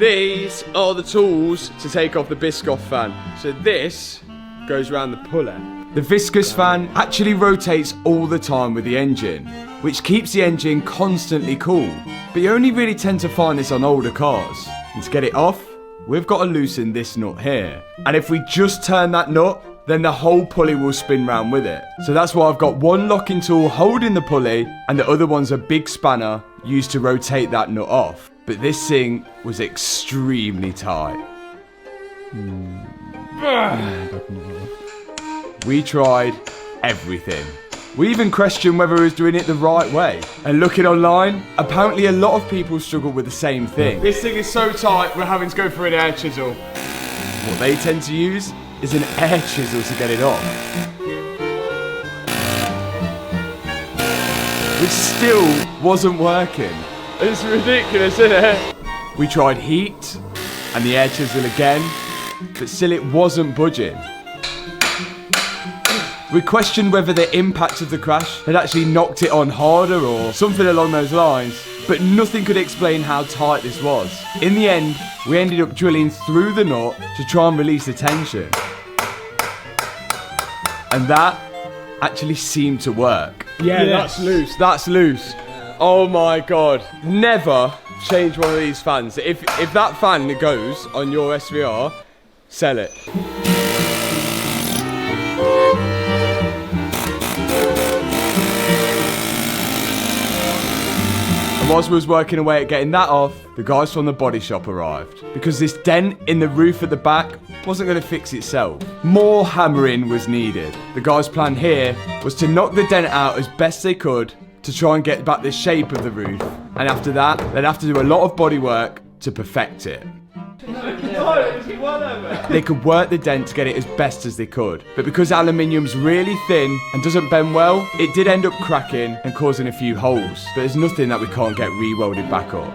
These are the tools to take off the Viscous fan. So this goes around the puller. The Viscous fan actually rotates all the time with the engine, which keeps the engine constantly cool. But you only really tend to find this on older cars. And to get it off, we've got to loosen this nut here. And if we just turn that nut, then the whole pulley will spin round with it. So that's why I've got one locking tool holding the pulley, and the other one's a big spanner used to rotate that nut off. But this thing was extremely tight. We tried everything. We even questioned whether we was doing it the right way. And looking online, apparently a lot of people struggle with the same thing. This thing is so tight, we're having to go for an air chisel. What they tend to use is an air chisel to get it off. Which still wasn't working. It's ridiculous, isn't it? We tried heat and the air chisel again, but still it wasn't budging. We questioned whether the impact of the crash had actually knocked it on harder or something along those lines, but nothing could explain how tight this was. In the end, we ended up drilling through the nut to try and release the tension. And that actually seemed to work. Yeah, yes. That's loose. Oh my God. Never change one of these fans. If that fan goes on your SVR, sell it. And whilst we was working away at getting that off, the guys from the body shop arrived. Because this dent in the roof at the back wasn't going to fix itself. More hammering was needed. The guys' plan here was to knock the dent out as best they could to try and get back the shape of the roof. And after that, they'd have to do a lot of body work to perfect it. They could work the dent to get it as best as they could. But because aluminium's really thin and doesn't bend well, it did end up cracking and causing a few holes. But there's nothing that we can't get re-welded back up.